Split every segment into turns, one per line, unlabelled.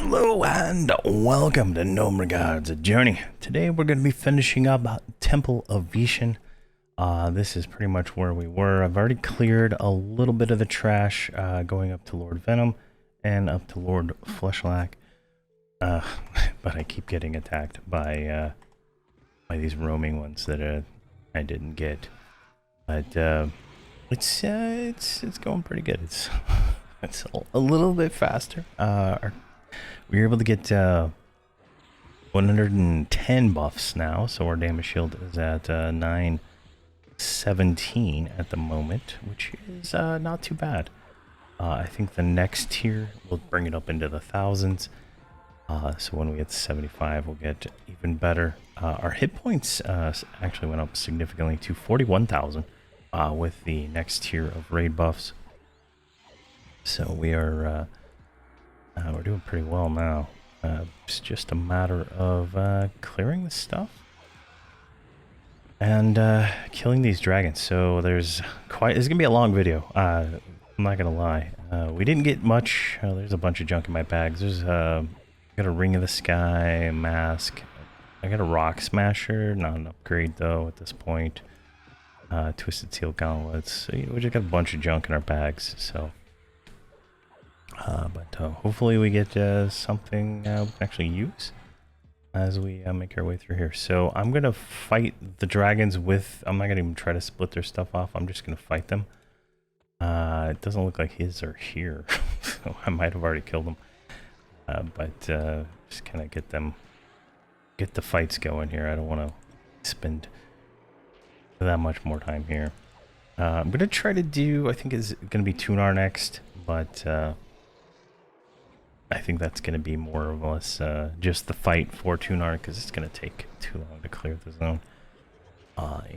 Hello and welcome to No Regards, a journey. Today we're going to be finishing up Temple of Veeshan. This is pretty much where we were. I've already cleared a little bit of the trash going up to Lord Venom and up to Lord Fleshlack. But I keep getting attacked by these roaming ones that I didn't get. But it's going pretty good. It's a little bit faster. We were able to get 110 buffs now, so our damage shield is at 917 at the moment, which is not too bad. I think the next tier will bring it up into the thousands. So when we get to 75, we'll get even better. Our hit points actually went up significantly to 41,000 with the next tier of raid buffs. So we are we're doing pretty well now. It's just a matter of clearing this stuff and killing these dragons. So it's gonna be a long video. I'm not gonna lie. We didn't get much. There's a bunch of junk in my bags. There's I got a Ring of the Sky, a mask. I got a Rock Smasher, not an upgrade though at this point. Twisted Steel Gauntlets. So, we just got a bunch of junk in our bags. So. But hopefully we get something we can actually use as we make our way through here. So I'm going to fight the dragons with... I'm not going to even try to split their stuff off. I'm just going to fight them. It doesn't look like his are here. So I might have already killed them. But just kind of get the fights going here. I don't want to spend that much more time here. I'm going to try to do... I think it's going to be Tunar next. But... I think that's going to be more or less just the fight for Tunar, because it's going to take too long to clear the zone.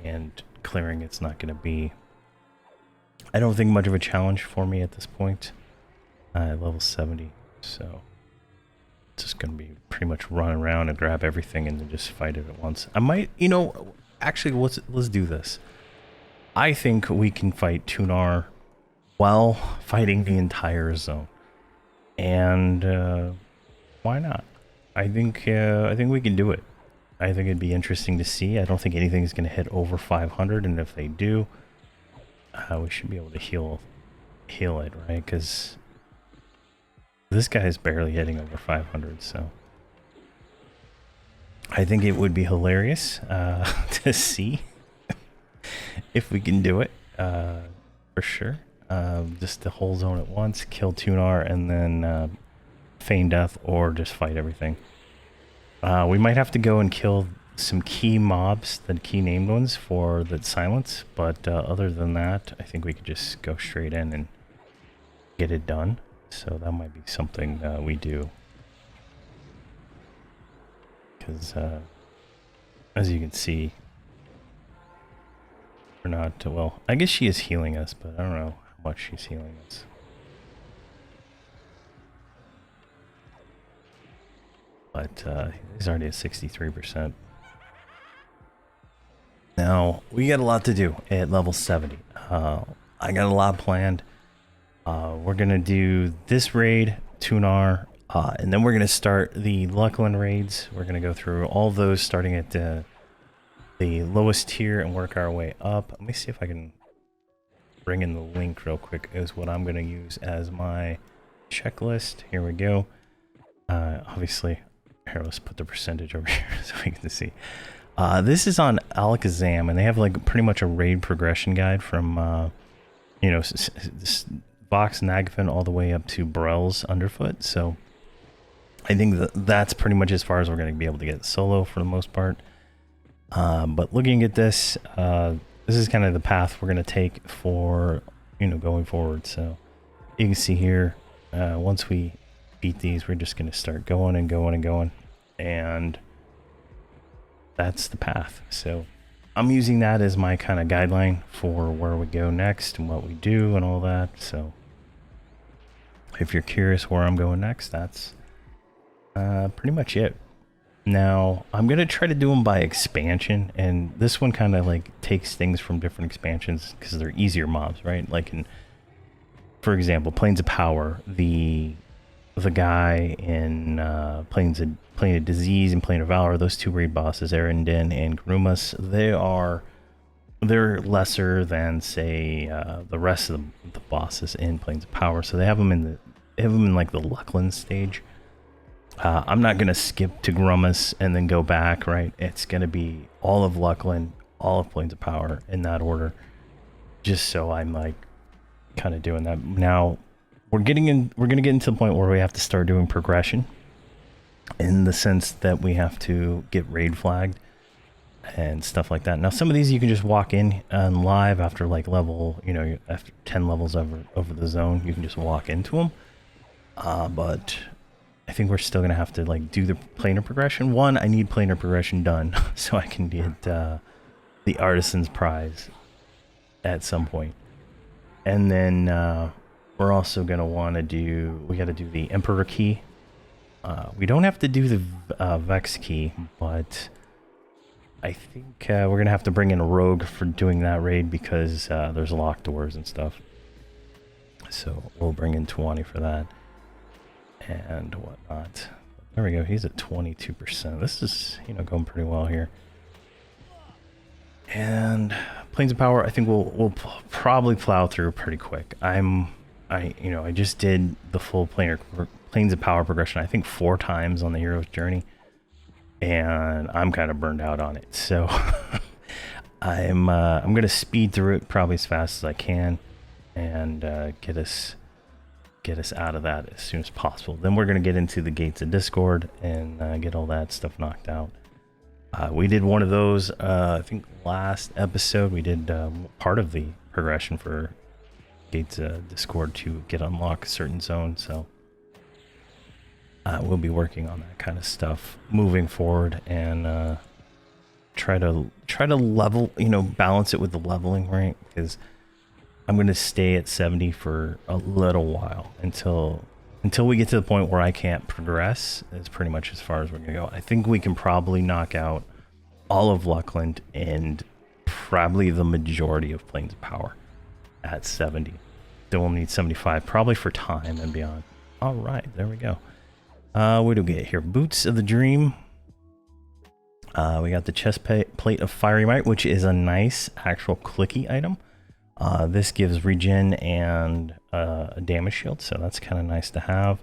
And clearing it's not going to be, I don't think, much of a challenge for me at this point. At level 70, so it's just going to be pretty much run around and grab everything and then just fight it at once. I might, actually, let's do this. I think we can fight Tunar while fighting the entire zone. And why not? I think we can do it. I think it'd be interesting to see. I don't think anything's going to hit over 500, and if they do, we should be able to heal it, right? Because this guy is barely hitting over 500, so I think it would be hilarious to see if we can do it for sure. Just the whole zone at once, kill Tunar, and then feign death, or just fight everything. We might have to go and kill some key mobs, the key named ones, for the silence, but other than that, I think we could just go straight in and get it done. So that might be something we do. Because, as you can see, we're not, well, I guess she is healing us, but I don't know much she's healing us. But he's already at 63%. Now we got a lot to do at level 70. I got a lot planned. We're gonna do this raid, Tunar, and then we're gonna start the Luckland raids. We're gonna go through all those, starting at the lowest tier and work our way up. Let me see if I can bring in the link real quick. Is what I'm going to use as my checklist. Here we go. Obviously, here, let's put the percentage over here so we can see. This is on Alakazam, and they have like pretty much a raid progression guide from Voxl Nagafin all the way up to Brell's Underfoot. So I think that's pretty much as far as we're going to be able to get solo for the most part. But looking at this, this is kind of the path we're going to take for, going forward. So you can see here, once we beat these, we're just going to start going and going and going. And that's the path. So I'm using that as my kind of guideline for where we go next and what we do and all that. So if you're curious where I'm going next, that's pretty much it. Now, I'm going to try to do them by expansion, and this one kind of like takes things from different expansions because they're easier mobs, right? Like for example, Plains of Power, the the guy in Plains of Disease and Plane of Valor, those two raid bosses, Erendin and Grumas, they're lesser than, say, the rest of the bosses in Plains of Power. So they have them in like the Luckland stage. I'm not gonna skip to Grumas and then go back, right? It's gonna be all of Luckland, all of Plains of Power in that order, just so I'm like kind of doing that. Now we're gonna get into the point where we have to start doing progression, in the sense that we have to get raid flagged and stuff like that. Now some of these you can just walk in on live after like level, you know, after 10 levels over the zone, you can just walk into them. But I think we're still gonna have to like do the planar progression. One, I need planar progression done so I can get the Artisan's Prize at some point. And then we're also gonna want to do, we got to do the Emperor key. We don't have to do the Vex key, but I think we're gonna have to bring in a rogue for doing that raid, because there's locked doors and stuff. So we'll bring in 20 for that and whatnot. There we go. He's at 22%. This is, you know, going pretty well here. And Plains of Power, I think we'll probably plow through pretty quick. I just did the full Plains of Power progression, I think 4 times on the hero's journey, and I'm kind of burned out on it. So I'm gonna speed through it probably as fast as I can, and get us out of that as soon as possible. Then we're gonna get into the Gates of Discord and get all that stuff knocked out. We did one of those, I think last episode. We did part of the progression for Gates Discord to get unlock certain zones. So we'll be working on that kind of stuff moving forward, and try to level, you know, balance it with the leveling, right? Because I'm going to stay at 70 for a little while until we get to the point where I can't progress. It's pretty much as far as we're going to go. I think we can probably knock out all of Luckland and probably the majority of Plains of Power at 70. Then we'll need 75 probably for time and beyond. All right, there we go. What do we get here? Boots of the Dream. We got the chest plate of Fiery Might, which is a nice actual clicky item. This gives regen and a damage shield, so that's kind of nice to have.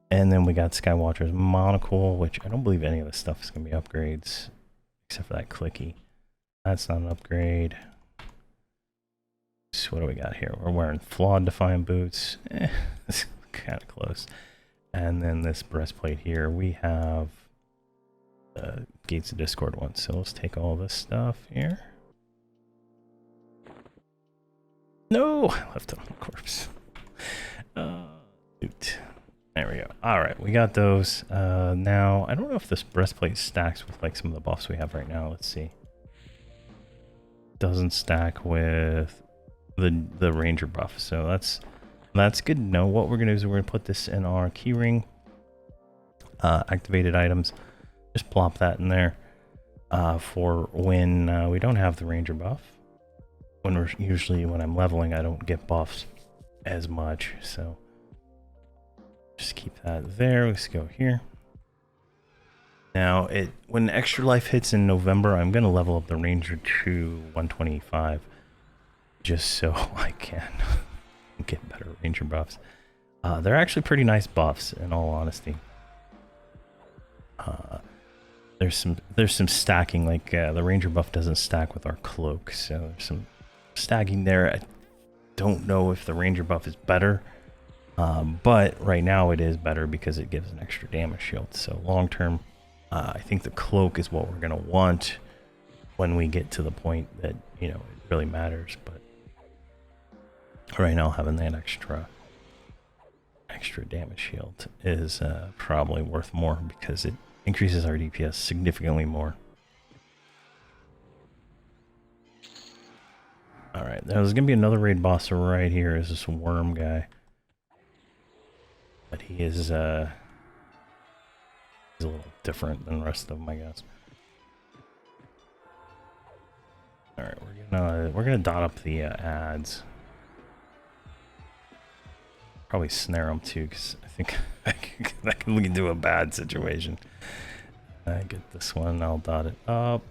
And then we got Skywatcher's Monocle, which I don't believe any of this stuff is going to be upgrades, except for that clicky. That's not an upgrade. So what do we got here? We're wearing Flawed Defiant boots. It's kind of close. And then this breastplate here, we have the Gates of Discord one. So let's take all this stuff here. No, I left it on the corpse. Shoot. There we go. All right, we got those. Now, I don't know if this breastplate stacks with like some of the buffs we have right now. Let's see. Doesn't stack with the ranger buff, so that's good to know. What we're gonna do is we're gonna put this in our keyring. Activated items. Just plop that in there for when we don't have the ranger buff. When I'm leveling, I don't get buffs as much, so just keep that there. Let's go here. Now, when extra life hits in November, I'm gonna level up the ranger to 125, just so I can get better ranger buffs. They're actually pretty nice buffs, in all honesty. There's some stacking, like the ranger buff doesn't stack with our cloak, so there's some stacking there. I don't know if the ranger buff is better, but right now it is better because it gives an extra damage shield. So long term, I think the cloak is what we're gonna want when we get to the point that, you know, it really matters. But right now, having that extra damage shield is probably worth more because it increases our DPS significantly more. Alright, there's gonna be another raid boss right here. Is this worm guy? But he is he's a little different than the rest of them, I guess. Alright, we're gonna dot up the ads. Probably snare him too, because I think that can lead into a bad situation. I get this one, I'll dot it up.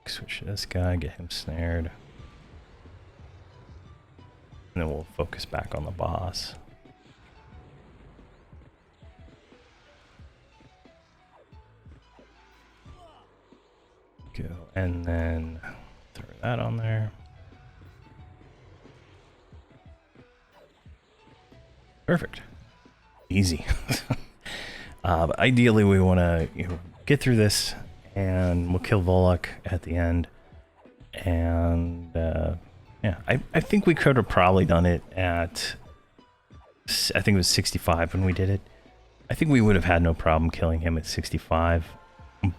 Switch to this guy, get him snared. And then we'll focus back on the boss. Go, and then throw that on there. Perfect. Easy. But ideally, we want to get through this, and we'll kill Volok at the end. And yeah, I think we could have probably done it at, I think it was 65 when we did it. I think we would have had no problem killing him at 65,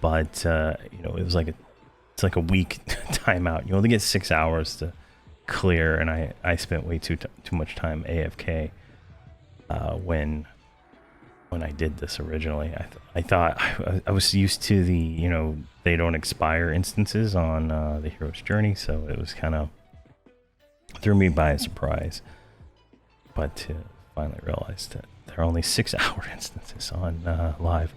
but you know, it was like it's like a week timeout. You only get 6 hours to clear, and I spent way too much time AFK when I did this originally. I thought I was used to the, you know, they don't expire instances on the hero's journey, so it was kind of threw me by surprise. But finally realized that there are only 6 hour instances on live.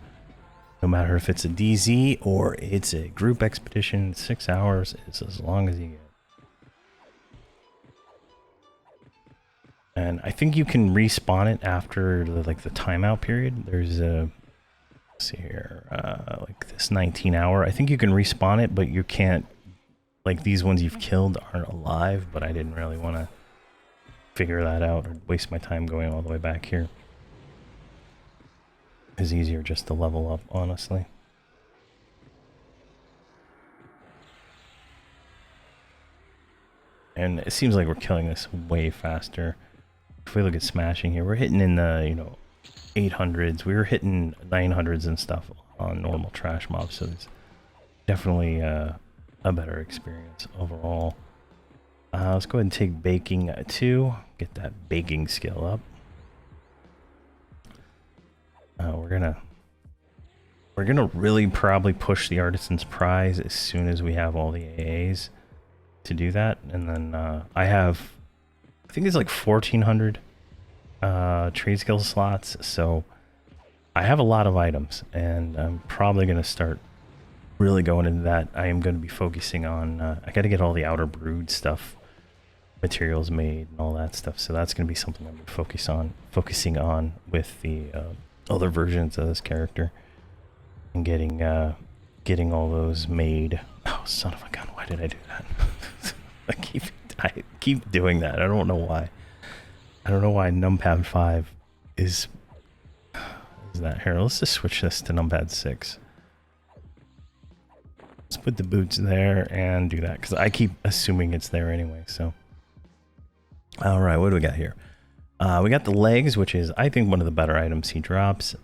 No matter if it's a DZ or it's a group expedition, 6 hours is as long as you get. And I think you can respawn it after the timeout period. There's a, let's see here, like this 19 hour. I think you can respawn it, but you can't, like these ones you've killed aren't alive, but I didn't really want to figure that out or waste my time going all the way back here. It's easier just to level up, honestly. And it seems like we're killing this way faster. If we look at smashing here, we're hitting in the, you know, 800s. We were hitting 900s and stuff on normal trash mobs, so it's definitely a better experience overall. Let's go ahead and take baking 2, get that baking skill up. We're gonna really probably push the Artisan's Prize as soon as we have all the AAs to do that, and then I think it's like 1400 trade skill slots, so I have a lot of items, and I'm probably gonna start really going into that. I am going to be focusing on I got to get all the Outer Brood stuff, materials made and all that stuff, so that's going to be something I'm going to focusing on with the other versions of this character, and getting all those made. Oh, son of a gun, why did I do that? I keep doing that. I don't know why. I don't know why numpad 5 is that. Here, let's just switch this to numpad 6. Let's put the boots there and do that, because I keep assuming it's there anyway. So all right, what do we got here? We got the legs, which is, I think, one of the better items he drops.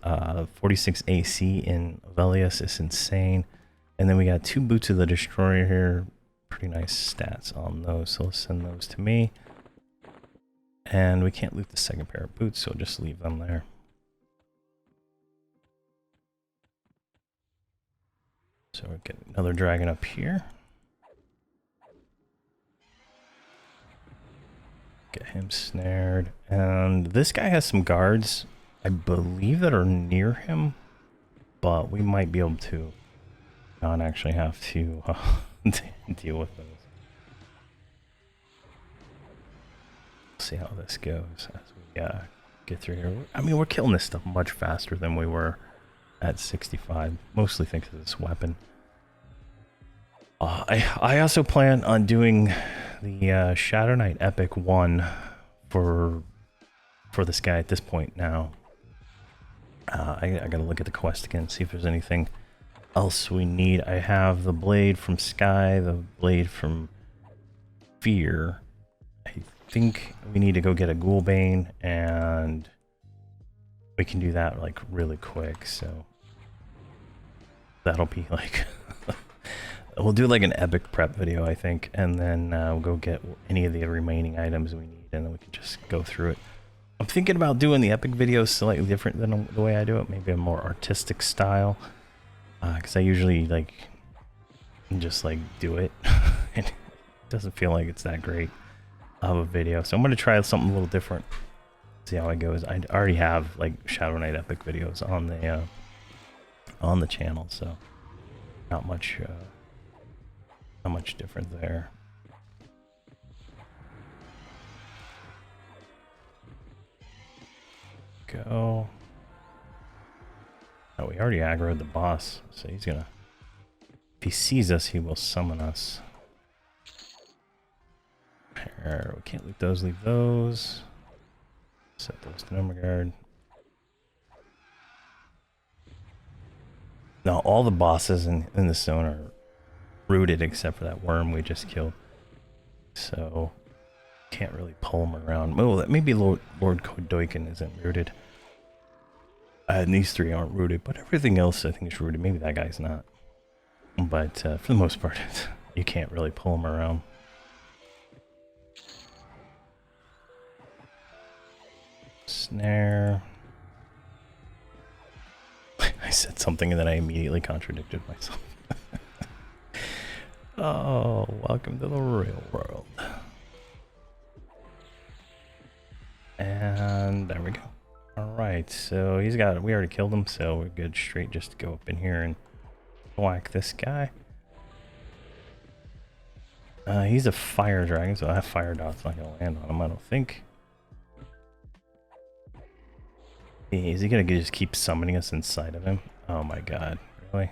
46 AC in Velius is insane. And then we got 2 Boots of the Destroyer here. Pretty nice stats on those, so let's send those to me. And we can't loot the second pair of boots, so just leave them there. So we get another dragon up here. Get him snared. And this guy has some guards, I believe, that are near him, but we might be able to not actually have to deal with those. See how this goes as we get through here. I mean, we're killing this stuff much faster than we were at 65, mostly thanks to this weapon. I also plan on doing the Shadow Knight Epic 1 for this guy at this point now. I gotta look at the quest again, see if there's anything else we need. I have the blade from Sky, the blade from Fear. I think we need to go get a Ghoulbane, and we can do that like really quick, so that'll be like we'll do like an epic prep video, I think, and then we'll go get any of the remaining items we need, and then we can just go through it. I'm thinking about doing the epic videos slightly different than the way I do it, maybe a more artistic style, because I usually like just like do it and it doesn't feel like it's that great. of a video. So I'm going to try something a little different. See how it goes. I already have like Shadow Knight Epic videos on the channel, so not much different there. Go. Oh, we already aggroed the boss, so he's gonna. If he sees us, he will summon us. Here, we can't leave those. Leave those. Set those to number guard. Now, all the bosses in this zone are rooted except for that worm we just killed. So, can't really pull them around. Oh, maybe Lord Kodoikin isn't rooted. And these three aren't rooted, but everything else I think is rooted. Maybe that guy's not. But for the most part, you can't really pull them around. Snare. I said something and then I immediately contradicted myself. Oh, welcome to the real world. And there we go. Alright, so we already killed him, so we're good straight just to go up in here and whack this guy. He's a fire dragon, so that fire dot's not gonna land on him, I don't think. Is he gonna just keep summoning us inside of him? Oh my god, really?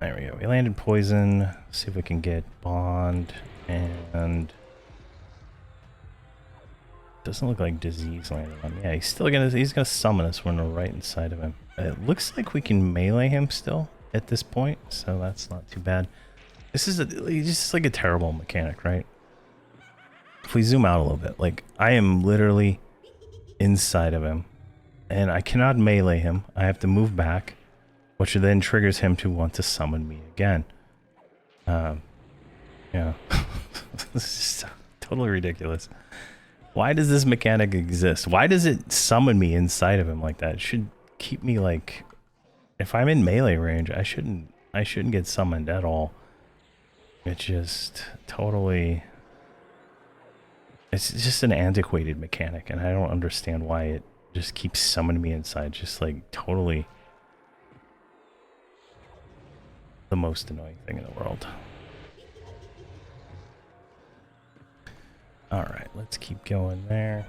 There we go. We landed poison. See if we can get bond and doesn't look like disease landed on him. Yeah, he's gonna summon us when we're right inside of him. It looks like we can melee him still at this point, so that's not too bad. This is just like a terrible mechanic, right? If we zoom out a little bit, like I am literally inside of him and I cannot melee him. I have to move back, which then triggers him to want to summon me again. Yeah. This is totally ridiculous. Why does this mechanic exist? Why does it summon me inside of him like that? It should keep me like, if I'm in melee range, I shouldn't get summoned at all. It's just totally, it's just an antiquated mechanic, and I don't understand why it just keeps summoning me inside. Just like totally the most annoying thing in the world. Alright, let's keep going there.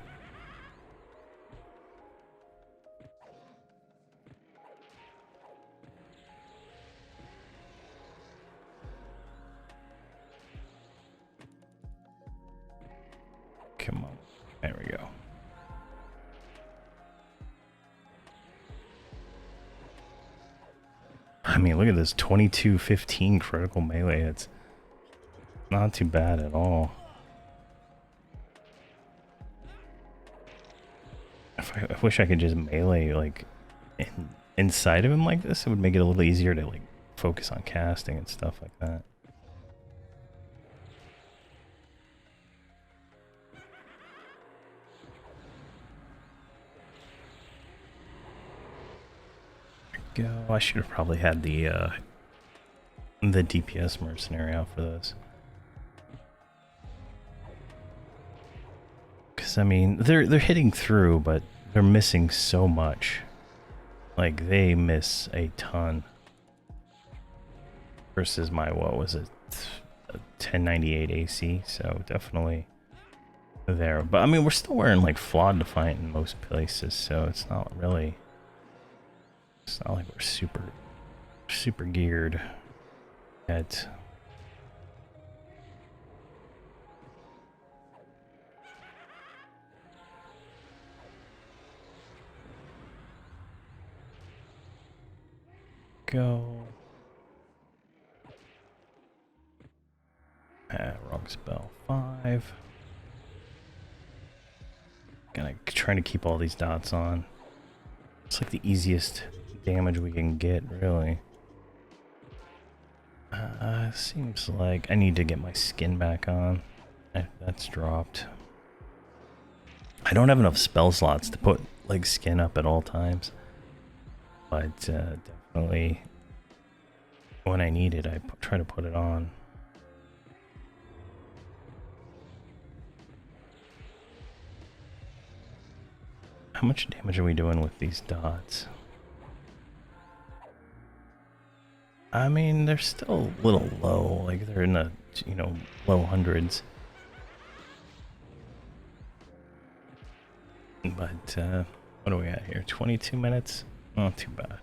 Come on. There we go. I mean, look at this 22-15 critical melee. It's not too bad at all. I wish I could just melee like inside of him like this. It would make it a little easier to like focus on casting and stuff like that. Go. I should have probably had the DPS mercenary out for this. Because I mean, they're hitting through, but they're missing so much. Like they miss a ton. Versus my, what was it, 1098 AC, so definitely there. But I mean, we're still wearing like Flawed Defiant in most places, so it's not really, it's not like we're super geared yet. Go. Wrong spell. 5. Trying to keep all these dots on. It's like the easiest damage we can get, really. Seems like I need to get my skin back on. That's dropped. I don't have enough spell slots to put like skin up at all times. But definitely when I need it, I try to put it on. How much damage are we doing with these dots? I mean, they're still a little low. Like, they're in the, you know, low hundreds. But, what do we got here? 22 minutes? Not too bad.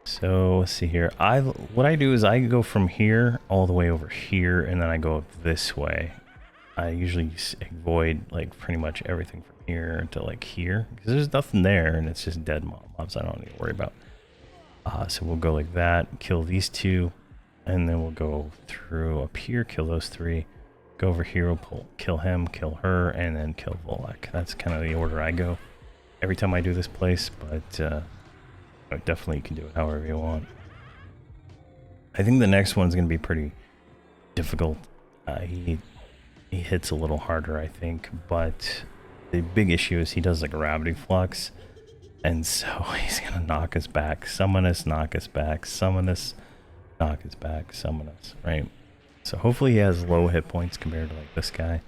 So, let's see here. What I do is I go from here all the way over here, and then I go up this way. I usually avoid, like, pretty much everything from here to, like, here. Because there's nothing there, and it's just dead mobs I don't need to worry about. So we'll go like that, kill these two, and then we'll go through up here, kill those three, go over here, we'll kill him, kill her, and then kill Volek. That's kind of the order I go every time I do this place, but definitely you can do it however you want. I think the next one's going to be pretty difficult. He hits a little harder, I think, but the big issue is he does like a gravity flux. And so he's going to knock us back, summon us, knock us back, summon us, knock us back, summon us, right? So hopefully he has low hit points compared to like this guy.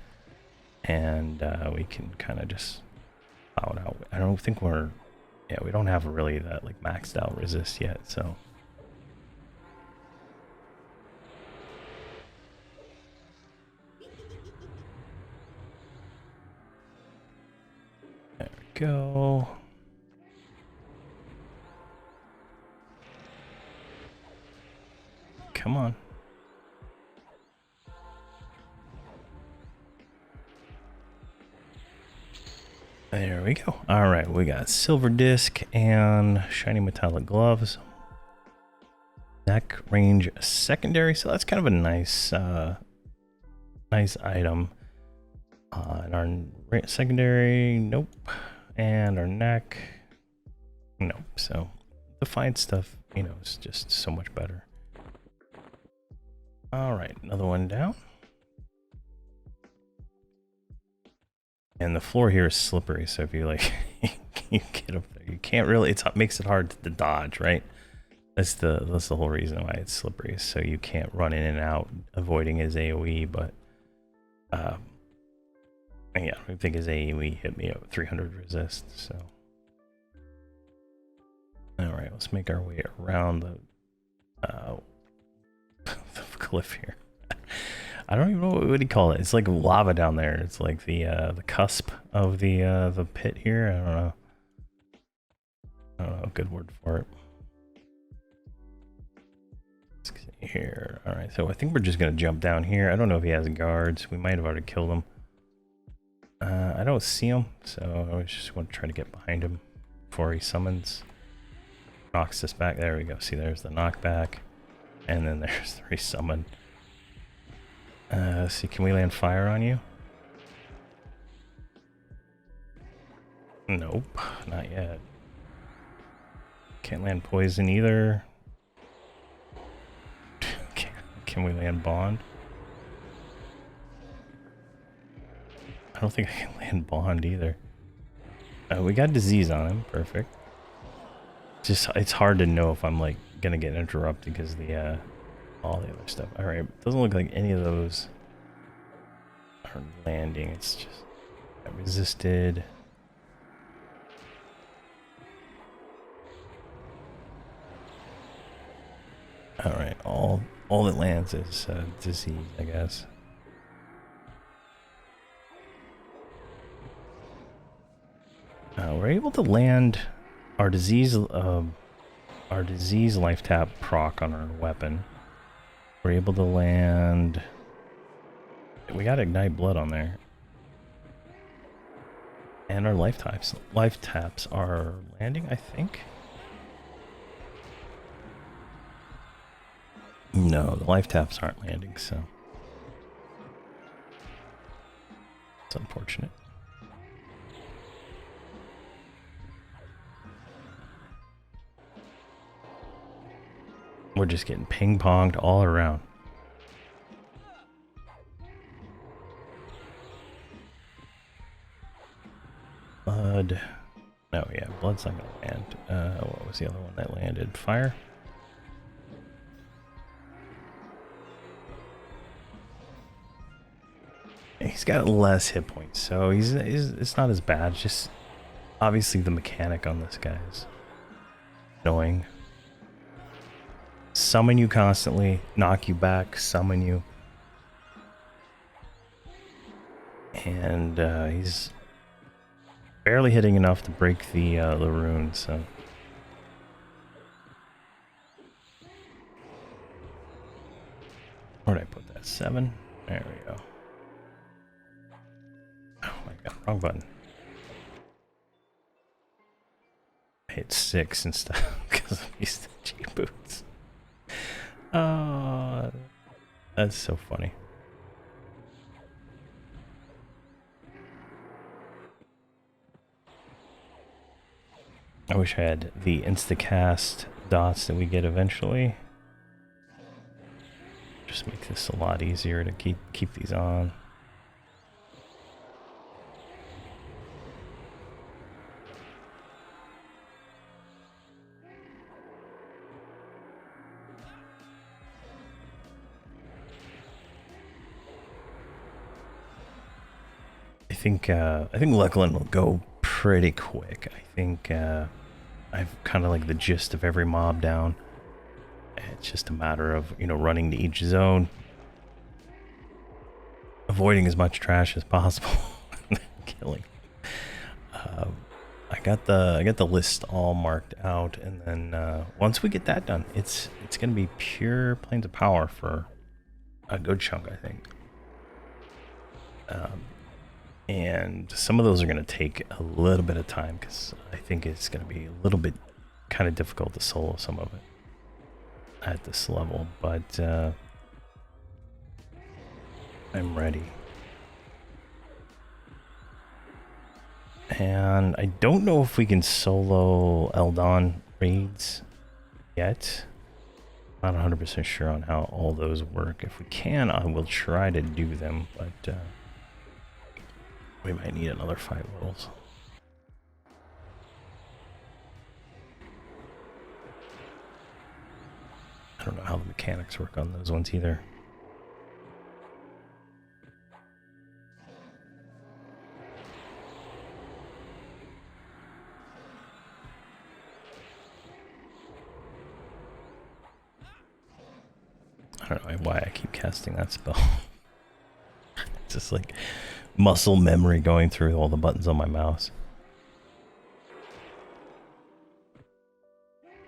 And we can kind of just bow it out. I don't think we're, yeah, we don't have really that like maxed out resist yet, so. There we go. Come on. There we go. All right, we got silver disc and shiny metallic gloves. Neck range secondary, so that's kind of a nice, nice item. And our secondary, nope. And our neck, nope. So the fine stuff, you know, is just so much better. All right, another one down. And the floor here is slippery, so if you like, you get up there, you can't really. It makes it hard to dodge, right? That's the whole reason why it's slippery, so you can't run in and out, avoiding his AOE. But yeah, I think his AOE hit me at 300 resist. So, all right, let's make our way around the cliff here. I don't even know what do you call it. It's like lava down there. It's like the cusp of the pit here. I don't know a good word for it. Let's see here. All right, so I think we're just gonna jump down here. I don't know if he has guards. We might have already killed him. I don't see him, so I just want to try to get behind him before he summons. Knocks us back. There we go. See, there's the knockback. And then there's the resummon. See, can we land fire on you? Nope, not yet. Can't land poison either. Can we land bond? I don't think I can land bond either. We got disease on him, perfect. Just, it's hard to know if I'm like gonna get interrupted because the all the other stuff. All right, doesn't look like any of those are landing. It's just resisted. All right, all that lands is disease, I guess. We're able to land our disease life tap proc on our weapon. We're able to land. We got ignite blood on there, and our life taps are landing, I think. No, the life taps aren't landing, so it's unfortunate. We're just getting ping-ponged all around. Blood. No, yeah, blood's not gonna land. What was the other one that landed? Fire? He's got less hit points, so it's not as bad. It's just obviously the mechanic on this guy is annoying. Summon you constantly, knock you back, summon you. And he's barely hitting enough to break the rune, so. Where'd I put that? 7? There we go. Oh my god, wrong button. I hit 6 instead because of these cheap boots. That's so funny. I wish I had the Instacast dots that we get eventually. Just make this a lot easier to keep these on. I think Luckland will go pretty quick. I think I've kind of like the gist of every mob down. It's just a matter of, you know, running to each zone, avoiding as much trash as possible, and killing. I got the list all marked out, and then once we get that done, it's gonna be pure planes of power for a good chunk, I think. And some of those are going to take a little bit of time because I think it's going to be a little bit kind of difficult to solo some of it at this level, but I'm ready. And I don't know if we can solo Eldon raids yet. Not 100% sure on how all those work. If we can, I will try to do them, but we might need another 5 levels. I don't know how the mechanics work on those ones either. I don't know why I keep casting that spell. It's just like muscle memory going through all the buttons on my mouse.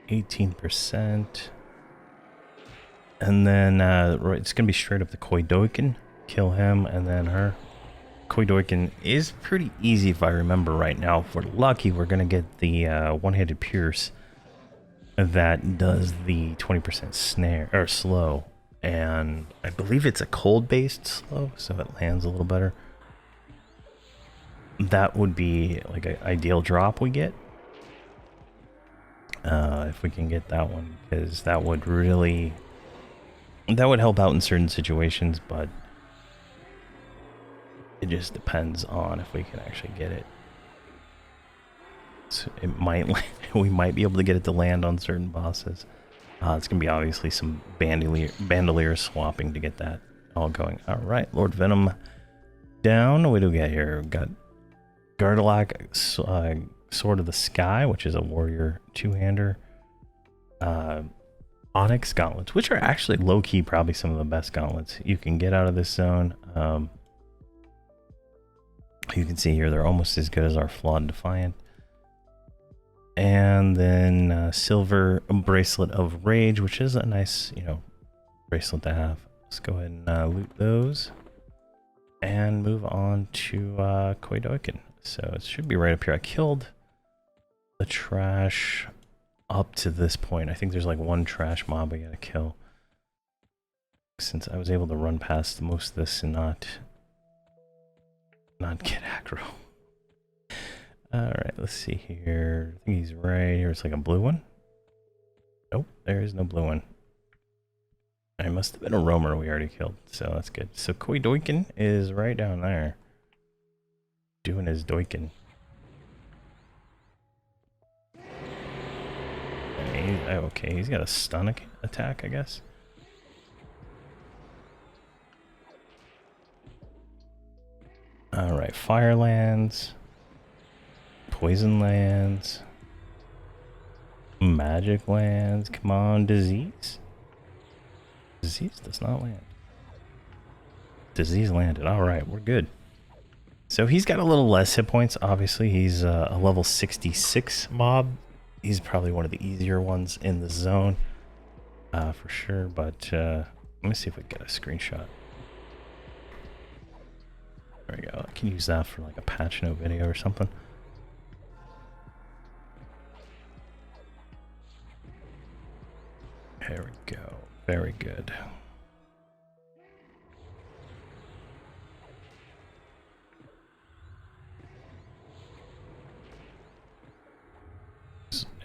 18%. And then it's going to be straight up the Koidoiken. Kill him and then her. Koidoiken is pretty easy if I remember right now. If we're lucky, we're going to get the one-handed pierce that does the 20% snare or slow. And I believe it's a cold-based slow, so it lands a little better. That would be like an ideal drop we get. If we can get that one, because that would help out in certain situations, but it just depends on if we can actually get it. So it might, we might be able to get it to land on certain bosses. It's gonna be obviously some bandolier swapping to get that all going. All right, Lord Venom down. What do we got here? We've got Gardelak, Sword of the Sky, which is a warrior two-hander. Onyx gauntlets, which are actually low-key probably some of the best gauntlets you can get out of this zone. You can see here they're almost as good as our Flawed Defiant. And then Silver Bracelet of Rage, which is a nice, you know, bracelet to have. Let's go ahead and loot those and move on to Koidoiken. So it should be right up here. I killed the trash up to this point. I think there's like one trash mob I gotta kill, since I was able to run past most of this and not get aggro. Alright, let's see here. I think he's right here. It's like a blue one. Nope, there is no blue one. I must have been a roamer we already killed, so that's good. So Koidoiken is right down there, doing his doiken. Okay, he's got a stun attack, I guess. Alright, fire lands, poison lands, magic lands. Come on, disease. Disease does not land. Disease landed. Alright, we're good. So he's got a little less hit points. Obviously, he's a level 66 mob. He's probably one of the easier ones in the zone, for sure. But let me see if we can get a screenshot. There we go. I can use that for like a patch note video or something. There we go. Very good.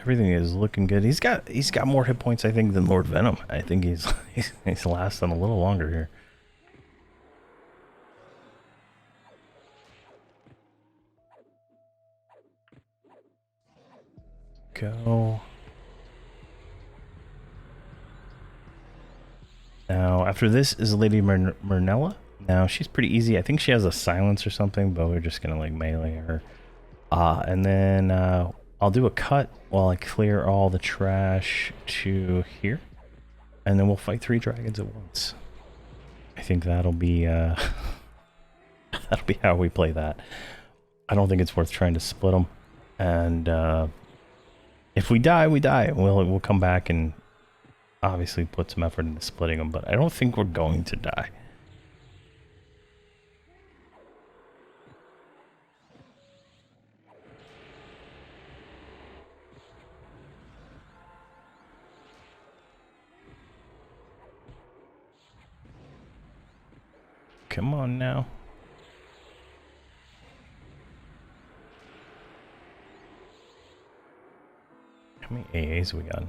Everything is looking good. He's got more hit points, I think, than Lord Venom. I think he's lasting a little longer here. Go. Now, after this is Lady Myrnella. Now, she's pretty easy. I think she has a silence or something, but we're just gonna like melee her. And then I'll do a cut while I clear all the trash to here. And then we'll fight 3 dragons at once. I think that'll be that'll be how we play that. I don't think it's worth trying to split them. And if we die, we die. We'll come back and obviously put some effort into splitting them, but I don't think we're going to die. Come on now. How many AAs we got?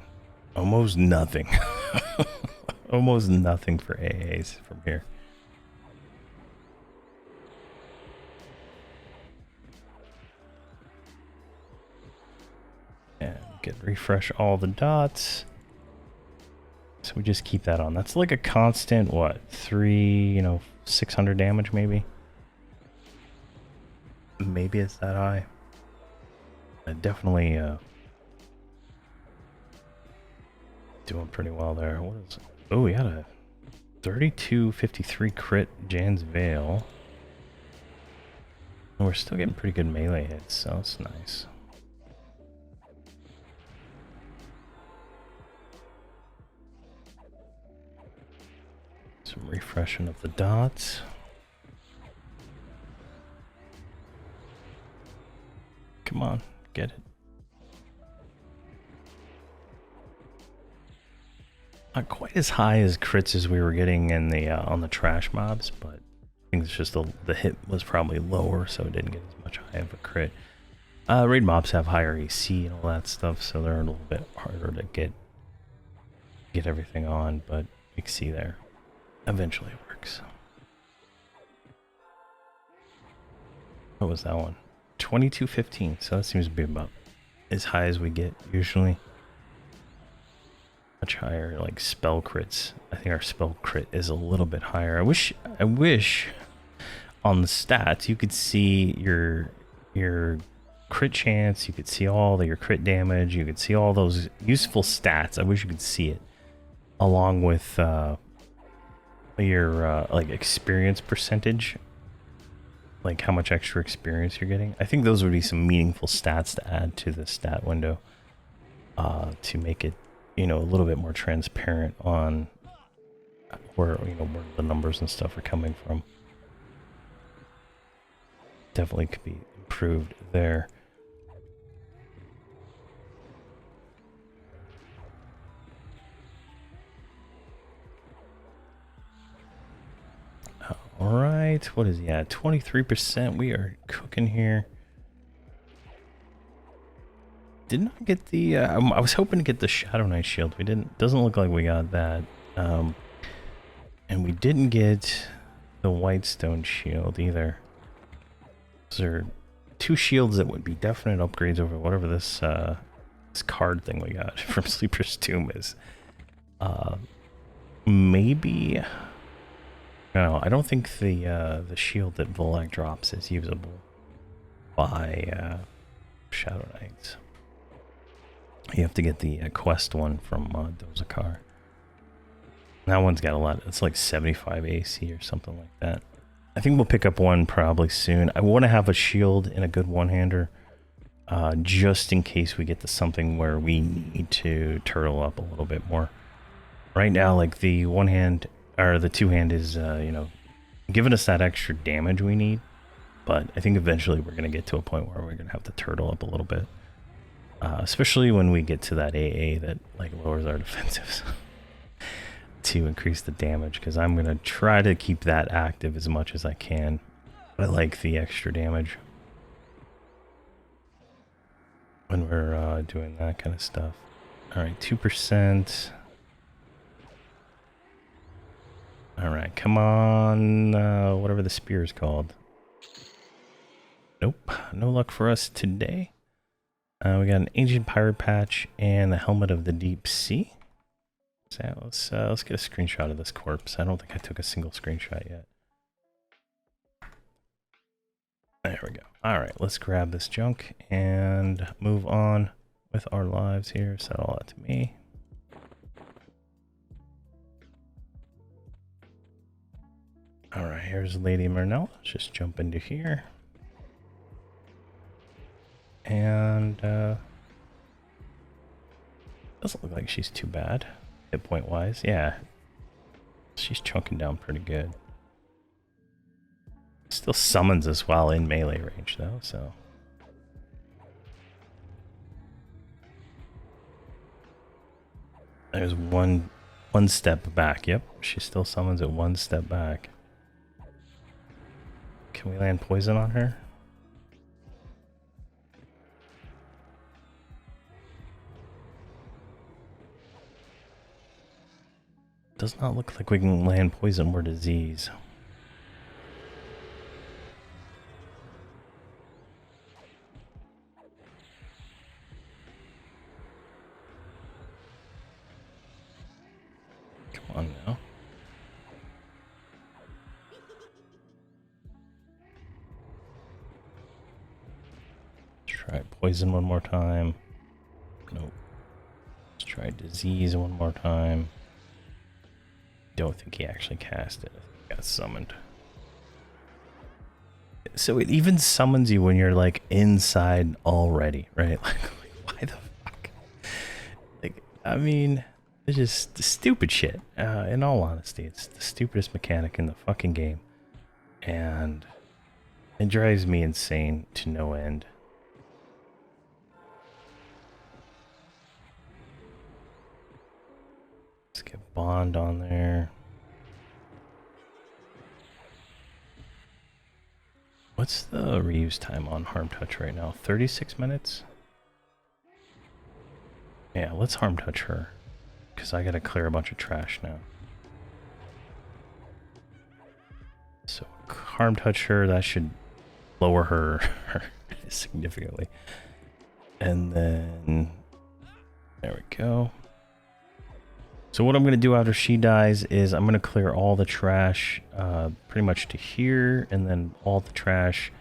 Almost nothing. Almost nothing for AAs from here. And refresh all the dots. So we just keep that on. That's like a constant, what, 600 damage maybe? Maybe it's that high. Definitely doing pretty well there. What is it? Oh, we had a 3253 crit Jan's Veil. And we're still getting pretty good melee hits, so it's nice. Some refreshing of the dots. Come on, get it. Not quite as high as crits as we were getting in the on the trash mobs, but I think it's just the hit was probably lower, so it didn't get as much high of a crit. Raid mobs have higher AC and all that stuff, so they're a little bit harder to get everything on, but you can see there. Eventually it works. What was that one? 2215, so that seems to be about as high as we get usually. Much higher, like spell crits. I think our spell crit is a little bit higher. I wish on the stats you could see your crit chance, you could see all your crit damage, you could see all those useful stats. I wish you could see it along with your like experience percentage, like how much extra experience you're getting. I think those would be some meaningful stats to add to the stat window to make it, a little bit more transparent on where the numbers and stuff are coming from. Definitely could be improved there. All right, what is he at? 23%. We are cooking here. Did not get the I was hoping to get the Shadow Knight shield. We didn't. Doesn't look like we got that. And we didn't get the Whitestone shield either. Those are 2 shields that would be definite upgrades over whatever this this card thing we got from Sleeper's Tomb is. Maybe No, I don't think the shield that Volak drops is usable by Shadow Knights. You have to get the quest one from Dozakar. That one's got a lot. It's like 75 AC or something like that. I think we'll pick up one probably soon. I want to have a shield and a good one-hander, just in case we get to something where we need to turtle up a little bit more. Right now, like the one hand or the two hand is, you know, giving us that extra damage we need. But I think eventually we're going to get to a point where we're going to have to turtle up a little bit. Especially when we get to that AA that like lowers our defensives to increase the damage, because I'm going to try to keep that active as much as I can. I like the extra damage when we're doing that kind of stuff. Alright, 2%. Alright, come on, whatever the spear is called. Nope, no luck for us today. We got an ancient pirate patch and the helmet of the deep sea. So let's get a screenshot of this corpse. I don't think I took a single screenshot yet. There we go. All right, let's grab this junk and move on with our lives here. Set all that to me. All right, here's Lady Murnell. Let's just jump into here. And doesn't look like she's too bad, hit point wise. Yeah, she's chunking down pretty good. Still summons us while in melee range though, so. There's one step back. Yep, she still summons it one step back. Can we land poison on her? Does not look like we can land poison or disease. Come on now. Let's try poison one more time. Nope. Let's try disease one more time. Don't think he actually cast it. I think he got summoned. So it even summons you when you're like inside already, right? Like why the fuck? Like, I mean, it's just stupid shit. In all honesty, it's the stupidest mechanic in the fucking game. And it drives me insane to no end. Let's get Bond on there. What's the reuse time on Harm Touch right now? 36 minutes? Yeah, let's Harm Touch her. Because I gotta clear a bunch of trash now. So, Harm Touch her, that should lower her significantly. And then, there we go. So what I'm going to do after she dies is I'm going to clear all the trash pretty much to here, and then all the trash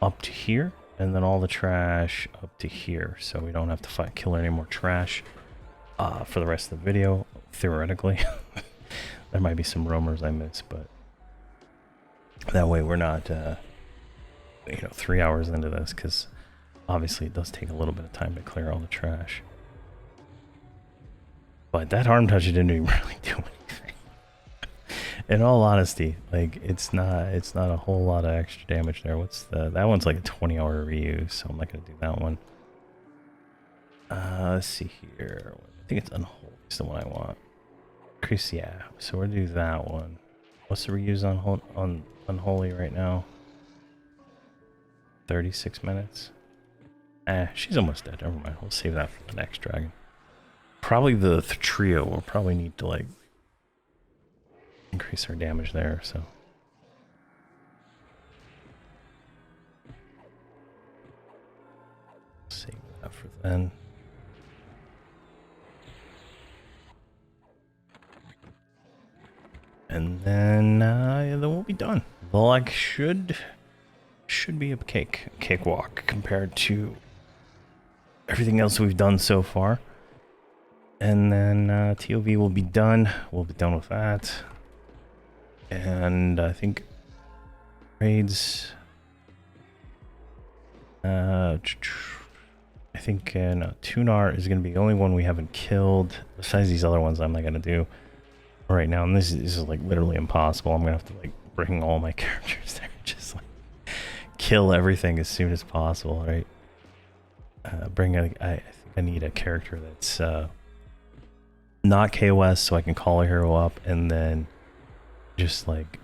up to here, and then all the trash up to here, so we don't have to kill any more trash for the rest of the video, theoretically. There might be some roamers I miss, but that way we're not, you know, 3 hours into this, because obviously it does take a little bit of time to clear all the trash. But that Harm Touch didn't even really do anything. In all honesty, like it's not a whole lot of extra damage there. What's that one's like a 20-hour reuse, so I'm not gonna do that one. Let's see here. I think it's Unholy. It's the one I want. Chris, yeah. So we'll do that one. What's the reuse on Unholy right now? 36 minutes. She's almost dead. Never mind. We'll save that for the next dragon. Probably the trio will probably need to like increase our damage there, so. Save that for then. And then we'll be done. The leg should be a cakewalk compared to everything else we've done so far. And then TOV will be done. We'll be done with that. And I think raids. I think Tunar is going to be the only one we haven't killed. Besides these other ones, I'm not going to do right now. And this is like literally impossible. I'm going to have to like bring all my characters there, just like kill everything as soon as possible, right? I think I need a character that's not KOS, so I can call a hero up and then just like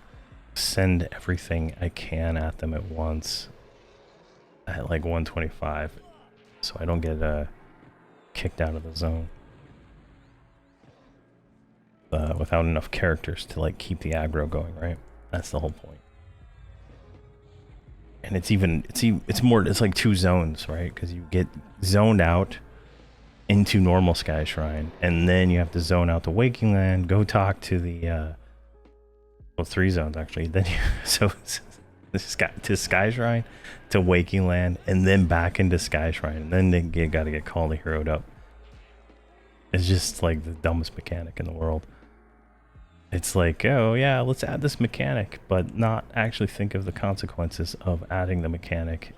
send everything I can at them at once at like 125, so I don't get kicked out of the zone without enough characters to like keep the aggro going, right? That's the whole point. And it's like two zones, right? Because you get zoned out into normal Sky Shrine, and then you have to zone out to Waking Land, go talk to the well, 3 zones actually. Then to Sky Shrine, to Waking Land, and then back into Sky Shrine, and then you gotta get Call the Heroed up. It's just like the dumbest mechanic in the world. It's like, oh yeah, let's add this mechanic, but not actually think of the consequences of adding the mechanic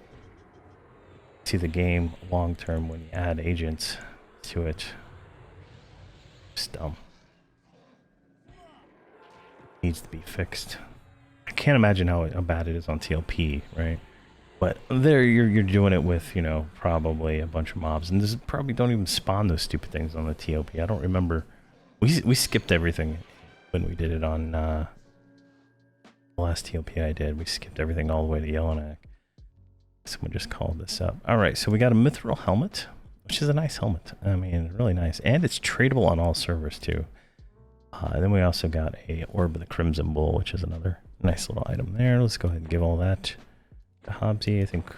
to the game long term when you add agents to it. It's dumb. Needs to be fixed. I can't imagine how bad it is on TLP, right? But there you're doing it with, you know, probably a bunch of mobs, and this probably don't even spawn those stupid things on the TLP. I don't remember. We skipped everything when we did it on the last TLP I did. We skipped everything all the way to Yellowknife. Someone just called this up. All right, so we got a mithril helmet, which is a nice helmet. I mean, really nice, and it's tradable on all servers too. And then we also got a Orb of the Crimson Bull, which is another nice little item there. Let's go ahead and give all that to Hobbsy. I think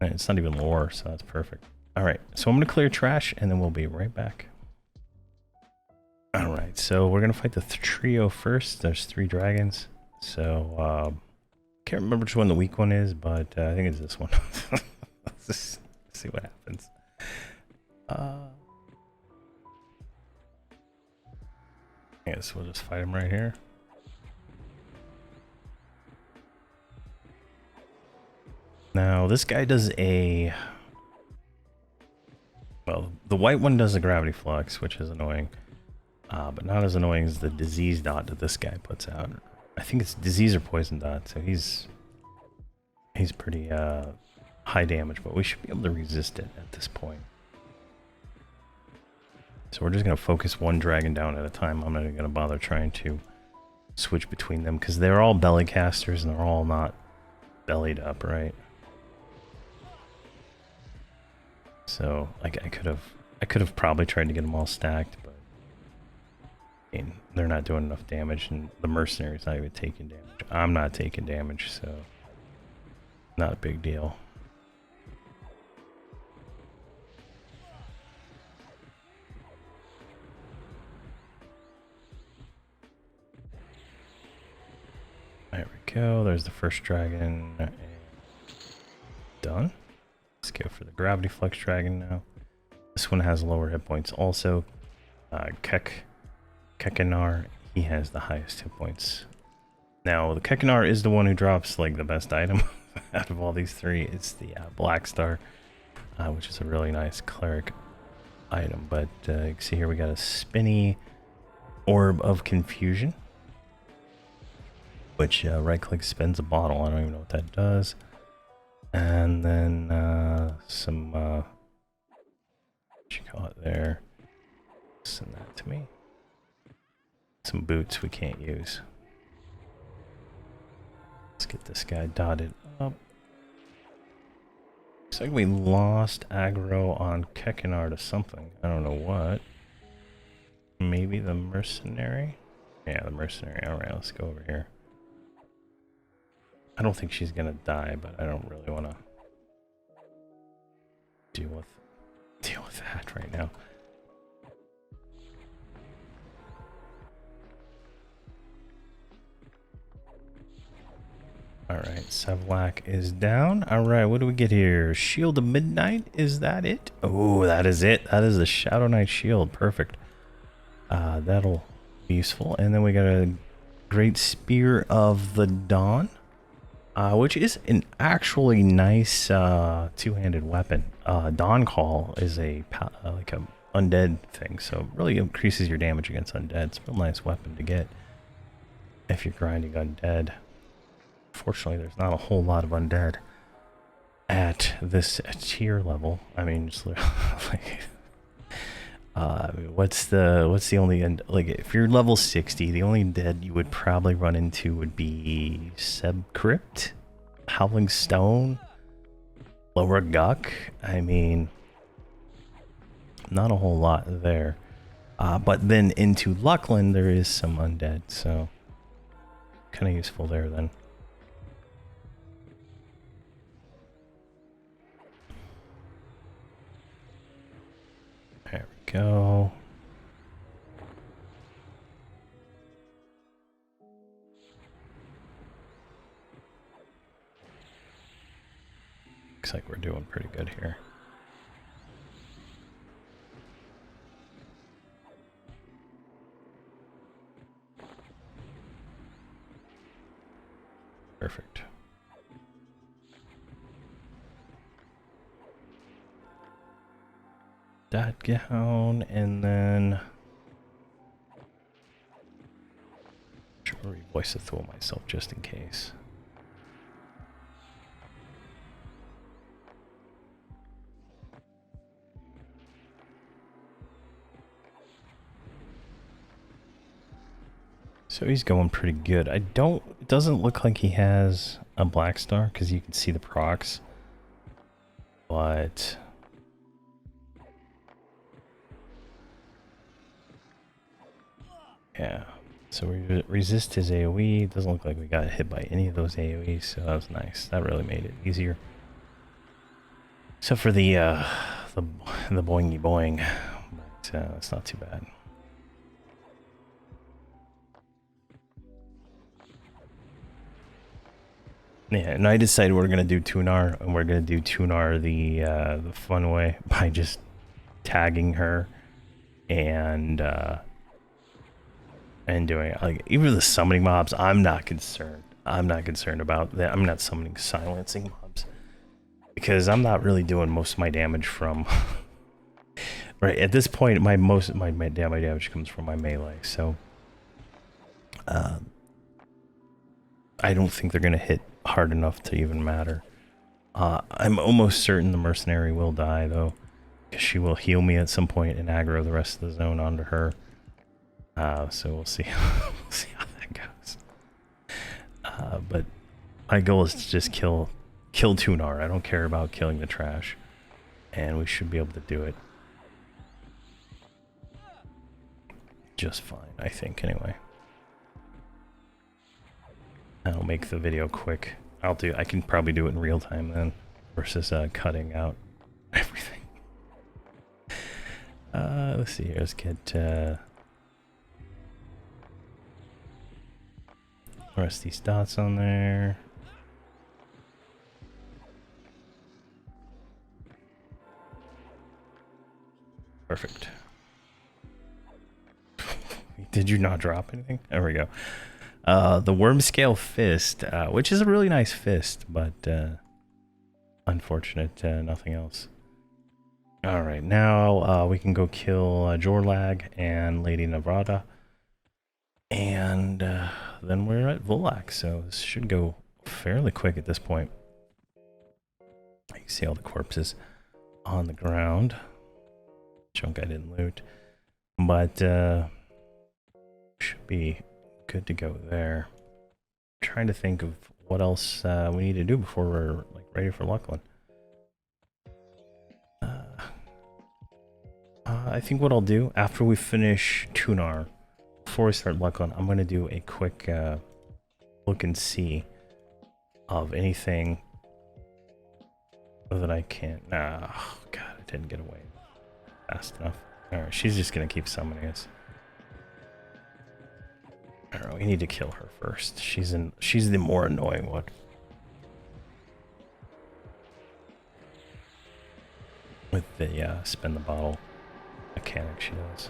it's not even lore, so that's perfect. All right, so I'm going to clear trash, and then we'll be right back. All right, so we're going to fight the trio first. There's 3 dragons. So, can't remember which one the weak one is, but I think it's this one. Let's just see what happens. I guess we'll just fight him right here. Now, this guy does a... Well, the white one does a gravity flux, which is annoying. But not as annoying as the disease dot that this guy puts out. I think it's disease or poison dot, so he's pretty high damage, but we should be able to resist it at this point. So we're just going to focus one dragon down at a time. I'm not even going to bother trying to switch between them, because they're all belly casters and they're all not bellied up, right? So I could have probably tried to get them all stacked, but I mean, they're not doing enough damage, and the mercenary's not even taking damage. I'm not taking damage, so not a big deal. There we go. There's the first dragon. And done. Let's go for the gravity flux dragon now. This one has lower hit points. Also, Kekinar, he has the highest hit points. Now, the Kekinar is the one who drops like the best item out of all these 3. It's the Black Star, which is a really nice cleric item. But you can see here we got a spinny Orb of Confusion, which right-click spins a bottle. I don't even know what that does. And then some, what you call it there? Send that to me. Some boots we can't use. Let's get this guy dotted up. Looks like we lost aggro on Kekinar to something. I don't know what. Maybe the mercenary? Yeah, the mercenary. Alright, let's go over here. I don't think she's gonna die, but I don't really want to deal with that right now. Alright, Sevlak is down. Alright, what do we get here? Shield of Midnight, is that it? Oh, that is it. That is the Shadow Knight shield. Perfect. That'll be useful. And then we got a Great Spear of the Dawn, which is an actually nice two-handed weapon. Dawn Call is a like a undead thing, so it really increases your damage against undead. It's a real nice weapon to get if you're grinding undead. Fortunately, there's not a whole lot of undead at this tier level. I mean, just like, what's the only like if you're level 60, the only undead you would probably run into would be Crypt, Howling Stone, Lower Guck. I mean, not a whole lot there. But then into Luckland, there is some undead, so kind of useful there then. There we go. Looks like we're doing pretty good here. Perfect. That gown, and then should revoice the tool myself just in case. So he's going pretty good. It doesn't look like he has a black star because you can see the procs, but yeah. So we resist his AoE. Doesn't look like we got hit by any of those AoEs, so that was nice. That really made it easier. Except for the boingy boing, but it's not too bad. Yeah, and I decided we're gonna do Tunar, and we're gonna do Tunar the fun way by just tagging her and doing it. Like even the summoning mobs, I'm not concerned. I'm not concerned about that. I'm not summoning silencing mobs because I'm not really doing most of my damage from. Right at this point, my damage comes from my melee, so I don't think they're gonna hit hard enough to even matter. I'm almost certain the mercenary will die though, because she will heal me at some point and aggro the rest of the zone onto her. So we'll see. We'll see how that goes. But my goal is to just kill Tunar. I don't care about killing the trash, and we should be able to do it just fine, I think. Anyway. I'll make the video quick. I can probably do it in real time then, versus cutting out everything. Let's see here. Let's get the rest of these dots on there. Perfect. Did you not drop anything? There we go. The worm scale fist, which is a really nice fist, but unfortunate, nothing else. All right, now we can go kill Jorlag and Lady Navrata, and then we're at Volak, so this should go fairly quick at this point. You can see all the corpses on the ground. Chunk I didn't loot, but should be good to go there. I'm trying to think of what else we need to do before we're like ready for Luckland. I think what I'll do after we finish Tunar, before we start Luckland, I'm going to do a quick look and see of anything that I can't. Oh god, I didn't get away fast enough. Alright, she's just going to keep summoning us. I don't know, we need to kill her first. She's the more annoying one. with the spin the bottle mechanic she does.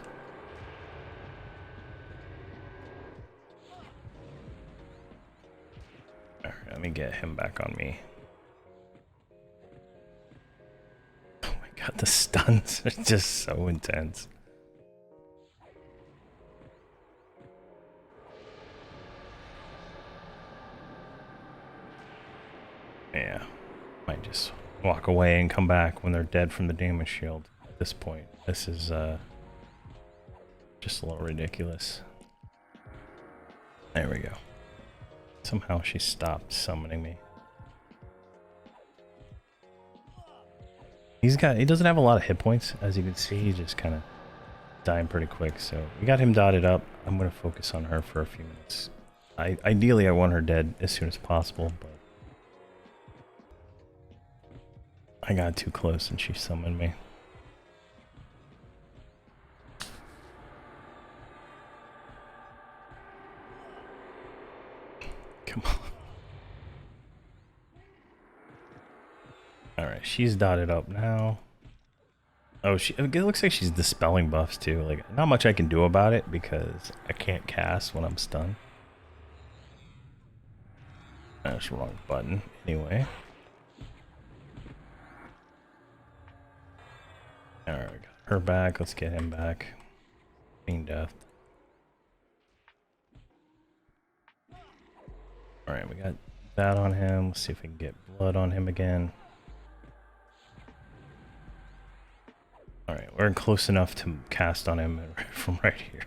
Alright, let me get him back on me. Oh my god, the stuns are just so intense. Yeah, might just walk away and come back when they're dead from the damage shield at this point. This is just a little ridiculous. There we go. Somehow she stopped summoning me. He doesn't have a lot of hit points, as you can see. He's just kind of dying pretty quick. So we got him dotted up. I'm going to focus on her for a few minutes. Ideally, I want her dead as soon as possible, but I got too close and she summoned me. Come on. Alright, she's dotted up now. Oh, it looks like she's dispelling buffs too. Like, not much I can do about it because I can't cast when I'm stunned. That's the wrong button. Anyway. Alright, we got her back. Let's get him back. Fiend death. Alright, we got that on him. Let's see if we can get blood on him again. Alright, we're close enough to cast on him from right here.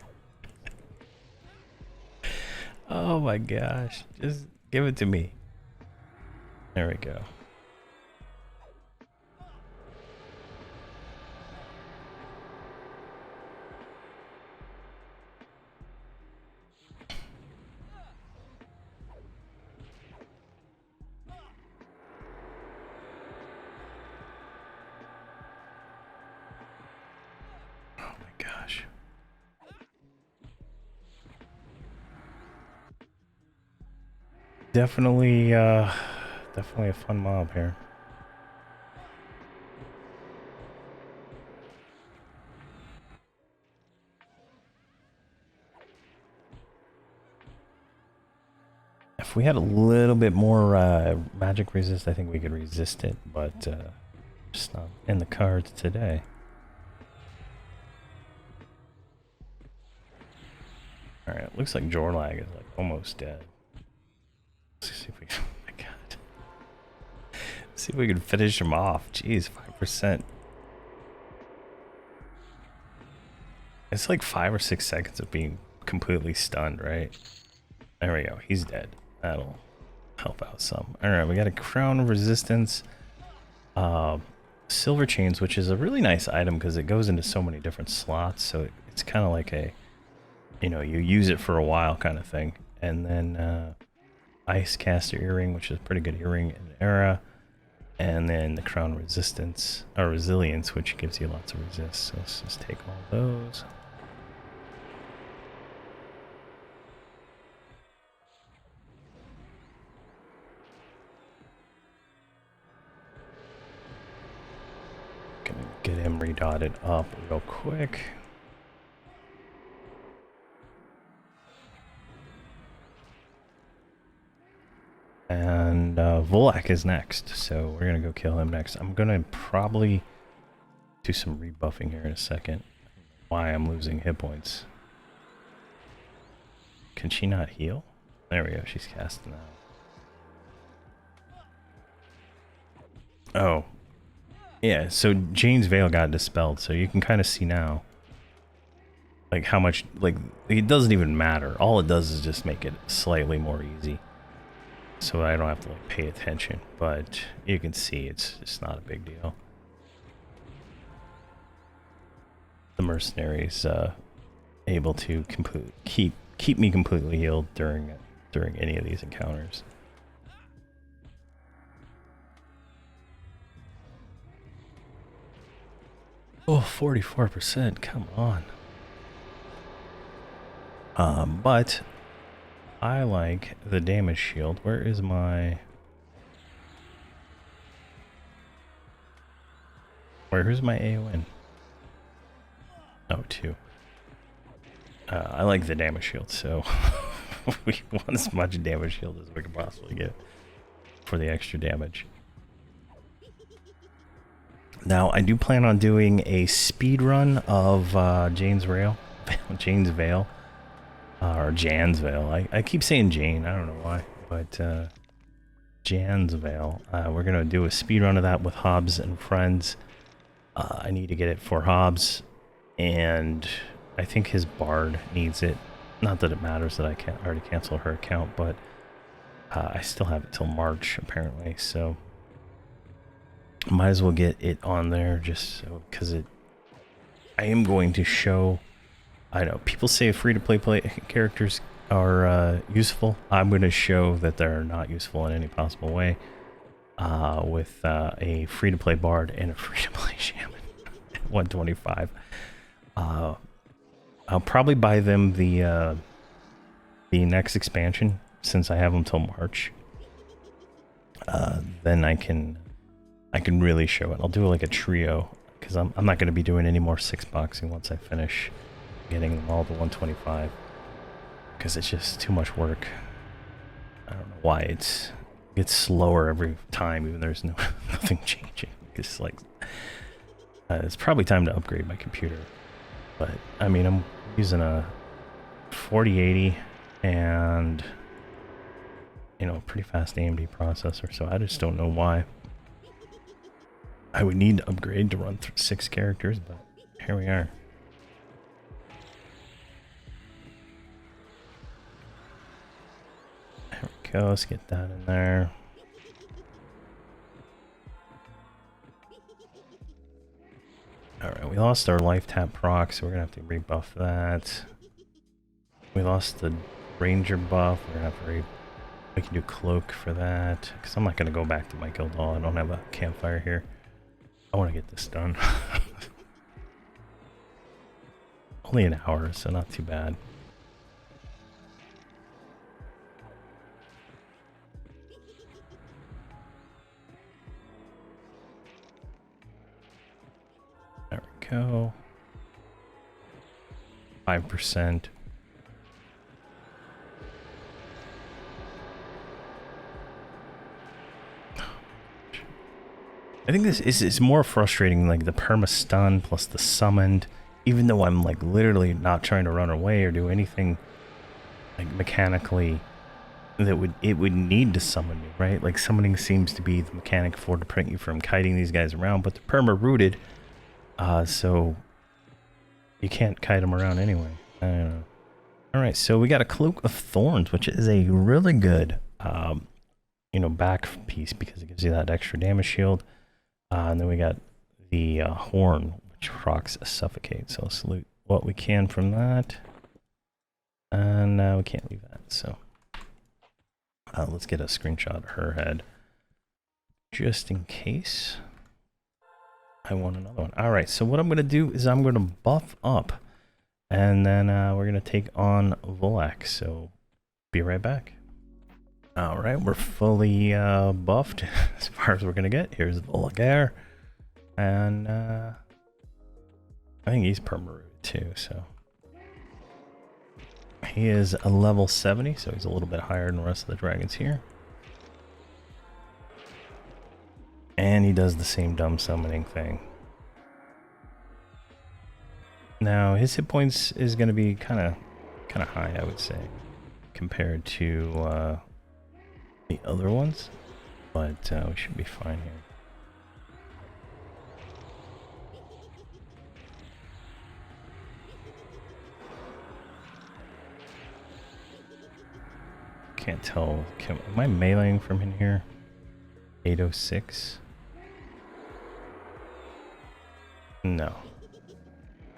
Oh my gosh. Just give it to me. There we go. Definitely a fun mob here. If we had a little bit more magic resist, I think we could resist it, but just not in the cards today. Alright, looks like Jorlag is like almost dead. Let's see if we can, oh my god. Let's see if we can finish him off. Jeez, 5%. It's like 5 or 6 seconds of being completely stunned, right? There we go, he's dead. That'll help out some. Alright, we got a crown of resistance. Silver chains, which is a really nice item because it goes into so many different slots, so it's kind of like a, you know, you use it for a while kind of thing. And then Ice Caster Earring, which is a pretty good earring in the era. And then the Crown Resistance, or Resilience, which gives you lots of resist. So let's just take all those. Gonna get him redotted up real quick. And Volak is next, so we're gonna go kill him next. I'm gonna probably do some rebuffing here in a second. Why I'm losing hit points. Can she not heal? There we go, she's casting out. Oh. Yeah, so Jane's Veil got dispelled, so you can kind of see now. Like how much, like, it doesn't even matter. All it does is just make it slightly more easy. So I don't have to like pay attention, but you can see it's not a big deal. The mercenary's able to keep me completely healed during any of these encounters. Oh, 44%, come on. But I like the damage shield. Where is my... Where's my AON? Oh, 2. I like the damage shield, so we want as much damage shield as we can possibly get for the extra damage. Now, I do plan on doing a speed run of Jane's Vale, or Jan's Vale. I keep saying Jane, I don't know why, but Jan's Vale. We're gonna do a speed run of that with Hobbs and friends. I need to get it for Hobbs, and I think his Bard needs it. Not that it matters that I can't already cancel her account, but I still have it till March apparently, so might as well get it on there just so, because I am going to show. I know people say free-to-play characters are useful. I'm going to show that they're not useful in any possible way with a free-to-play Bard and a free-to-play Shaman at 125. I'll probably buy them the next expansion since I have them till March. Then I can really show it. I'll do like a trio because I'm not going to be doing any more 6-boxing once I finish getting them all to 125 because it's just too much work. I don't know why it gets slower every time, even there's nothing changing. It's like it's probably time to upgrade my computer. But I mean, I'm using a 4080 and pretty fast AMD processor, so I just don't know why I would need to upgrade to run through 6 characters, but here we are. There we go, let's get that in there. Alright, we lost our life tap proc, so we're gonna have to rebuff that. We lost the ranger buff, we're gonna have to we can do cloak for that, because I'm not gonna go back to my guild hall. I don't have a campfire here. I want to get this done. Only an hour, so not too bad. There we go. 5%. I think this is more frustrating, like the perma stun plus the summoned, even though I'm like literally not trying to run away or do anything like mechanically that would need to summon me, right? Like summoning seems to be the mechanic for to prevent you from kiting these guys around, but they're perma rooted, so you can't kite them around anyway. I don't know. All right, so we got a Cloak of Thorns, which is a really good, back piece because it gives you that extra damage shield. And then we got the horn, which procs suffocate. So let's loot what we can from that. And we can't leave that. So let's get a screenshot of her head, just in case I want another one. All right. So what I'm going to do is I'm going to buff up, and then we're going to take on Volak. So be right back. All right, we're fully buffed as far as we're gonna get. Here's Volagair, and I think he's perma too. So he is a level 70, so he's a little bit higher than the rest of the dragons here. And he does the same dumb summoning thing. Now his hit points is gonna be kind of high, I would say, compared to the other ones, but we should be fine here. Can't tell. Am I meleeing from in here? 806? No.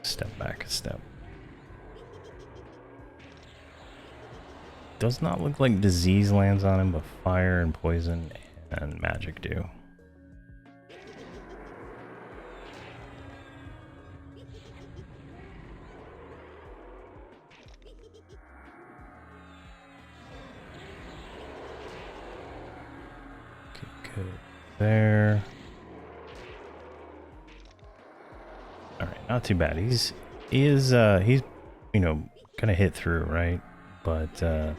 Step back a step. Does not look like disease lands on him, but fire and poison and magic do. Okay, good there. Alright, not too bad. He's you know, gonna hit through, right? But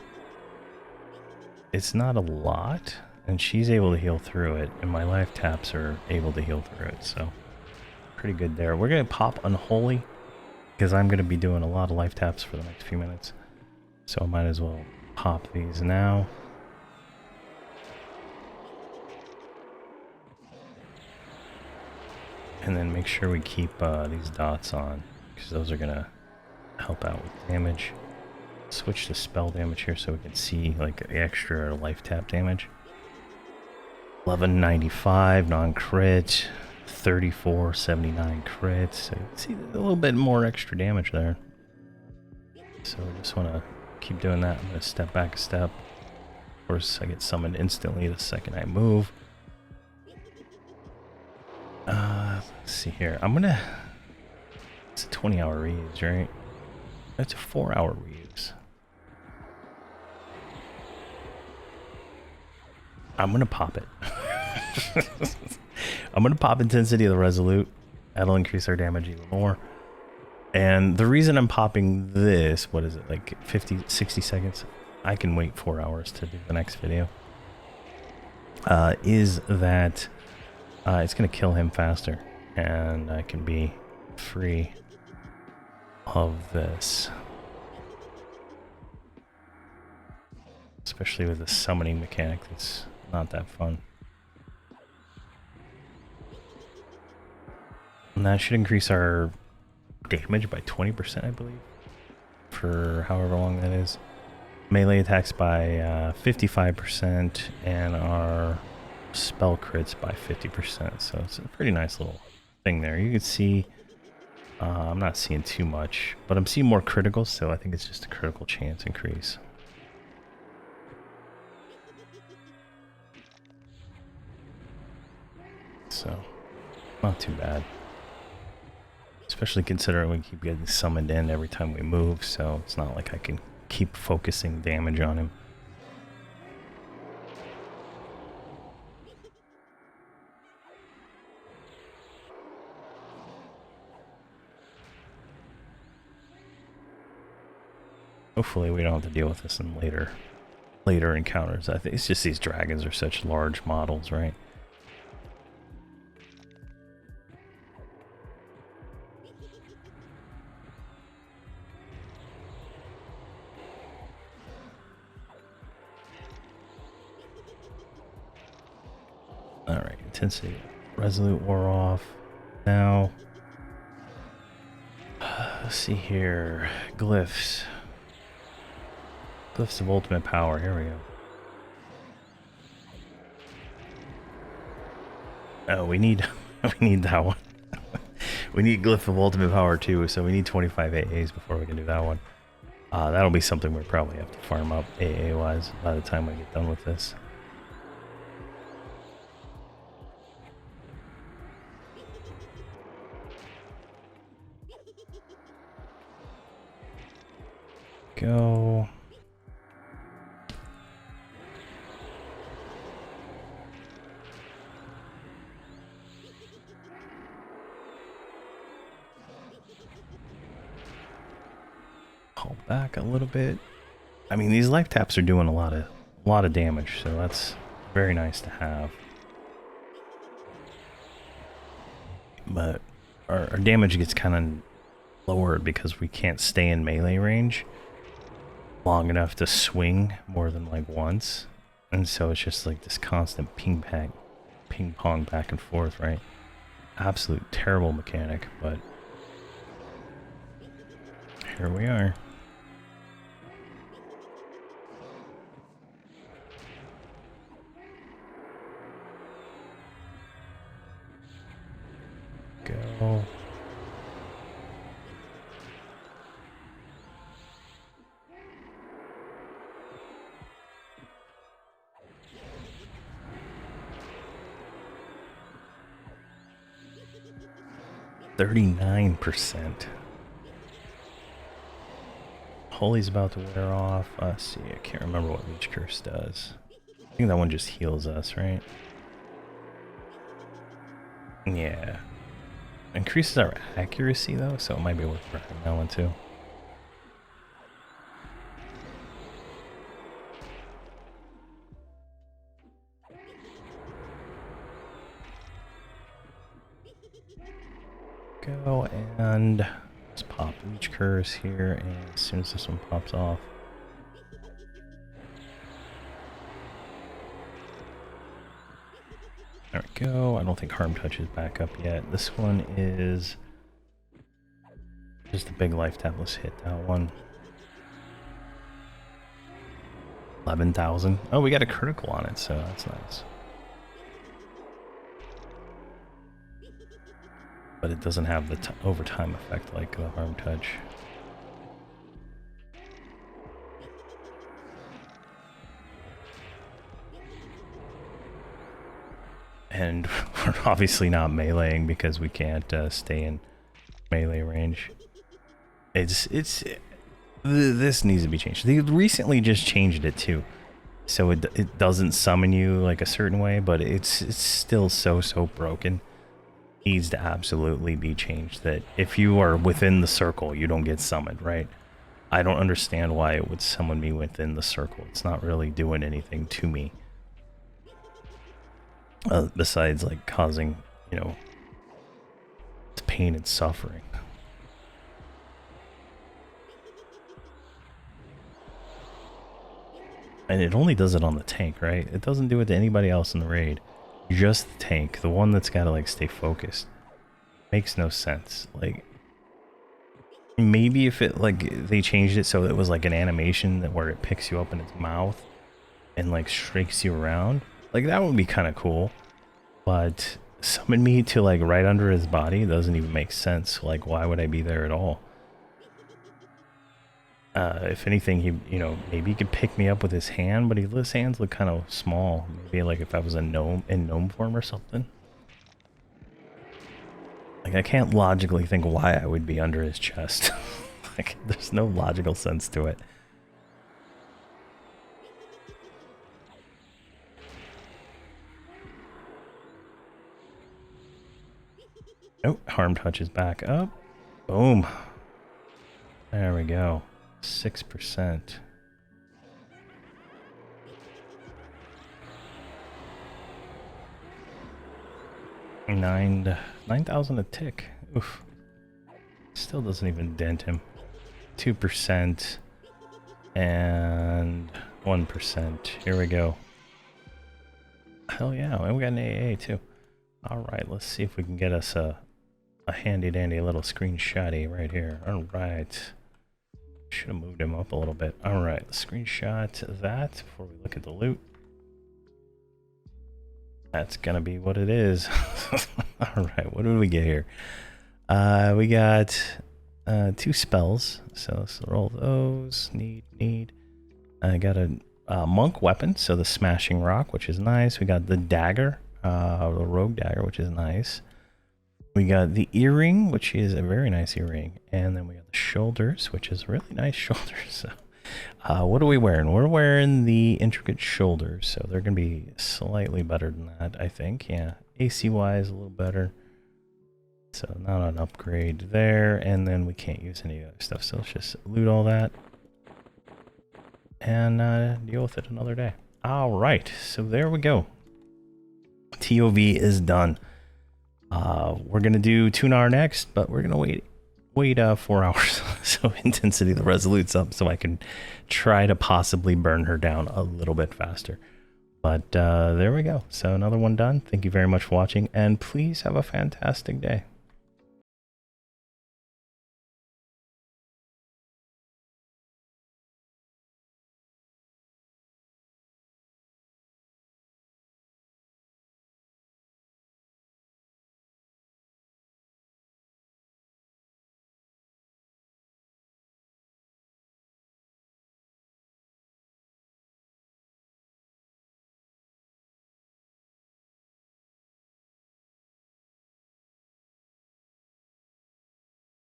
it's not a lot, and she's able to heal through it, and my life taps are able to heal through it, so pretty good there. We're gonna pop Unholy, because I'm gonna be doing a lot of life taps for the next few minutes. So I might as well pop these now. And then make sure we keep these dots on, because those are gonna help out with damage. Switch to spell damage here so we can see like the extra life tap damage. 1195 non-crit, 3479 crit. So you can see a little bit more extra damage there. So I just want to keep doing that. I'm going to step back a step. Of course, I get summoned instantly the second I move. Let's see here. I'm going to... It's a 20-hour reuse, right? That's a 4-hour reuse. I'm going to pop it. I'm going to pop Intensity of the Resolute. That'll increase our damage even more. And the reason I'm popping this, what is it, like 50, 60 seconds? I can wait 4 hours to do the next video. Is that it's going to kill him faster. And I can be free of this. Especially with the summoning mechanic, that's not that fun. And that should increase our damage by 20%, I believe, for however long that is. Melee attacks by 55%, and our spell crits by 50%. So it's a pretty nice little thing there. You can see, I'm not seeing too much, but I'm seeing more criticals, so I think it's just a critical chance increase. So, not too bad. Especially considering we keep getting summoned in every time we move, so it's not like I can keep focusing damage on him. Hopefully we don't have to deal with this in later encounters. I think it's just these dragons are such large models, right? Alright, Intensity Resolute wore off. Now, let's see here. Glyphs. Glyphs of Ultimate Power. Here we go. Oh, we need that one. We need Glyph of Ultimate Power too, so we need 25 AAs before we can do that one. That'll be something we probably have to farm up AA-wise by the time I get done with this. Go. Pull back a little bit. I mean, these life taps are doing a lot of damage, so that's very nice to have. But our damage gets kind of lowered because we can't stay in melee range long enough to swing more than like once, and so it's just like this constant ping pong back and forth, right? Absolute terrible mechanic, but here we are. Go. %39%. Holy's about to wear off. Let's see, I can't remember what Leech Curse does. I think that one just heals us, right? Yeah. Increases our accuracy though, so it might be worth trying that one too. Go and let's pop each curse here, and as soon as this one pops off, there we go. I don't think Harm Touch is back up yet. This one is just a big life tap. Let's hit that one. 11,000. Oh, we got a critical on it, so that's nice. But it doesn't have the overtime effect like the Harm Touch. And we're obviously not meleeing because we can't stay in melee range. This needs to be changed. They recently just changed it too, so it doesn't summon you like a certain way, but it's still so broken. Needs to absolutely be changed, that if you are within the circle you don't get summoned, right? I don't understand why it would summon me within the circle. It's not really doing anything to me besides like causing, you know, pain and suffering. And it only does it on the tank, right? It doesn't do it to anybody else in the raid. Just the tank, the one that's got to like stay focused. Makes no sense. Like, maybe if it like they changed it so it was like an animation that where it picks you up in its mouth and like shakes you around, like that would be kind of cool. But summon me to like right under his body doesn't even make sense. Like, why would I be there at all? If anything, he, you know, maybe he could pick me up with his hand, but his hands look kind of small. Maybe like if I was a gnome in gnome form or something. Like, I can't logically think why I would be under his chest. Like, there's no logical sense to it. Oh, Harm Touch is back up. Boom. There we go. 6%. 9,000 a tick. Oof. Still doesn't even dent him. 2% and 1%. Here we go. Hell yeah, and we got an AA too. Alright, let's see if we can get us a handy dandy little screenshotty right here. Alright. Should have moved him up a little bit. Alright, let's screenshot that before we look at the loot. That's gonna be what it is. Alright, what did we get here? We got 2 spells, so let's roll those. Need. I got a monk weapon, so the smashing rock, which is nice. We got the dagger, the rogue dagger, which is nice. We got the earring, which is a very nice earring, and then we got the shoulders, which is really nice shoulders. So, what are we wearing? We're wearing the intricate shoulders, so they're gonna be slightly better than that, I think. Yeah, AC wise, a little better. So not an upgrade there, and then we can't use any other stuff. So let's just loot all that and deal with it another day. All right, so there we go. TOV is done. We're gonna do Tunar next, but we're gonna wait 4 hours so intensity of the Resolute's up, so I can try to possibly burn her down a little bit faster. But there we go. So another one done. Thank you very much for watching, and please have a fantastic day.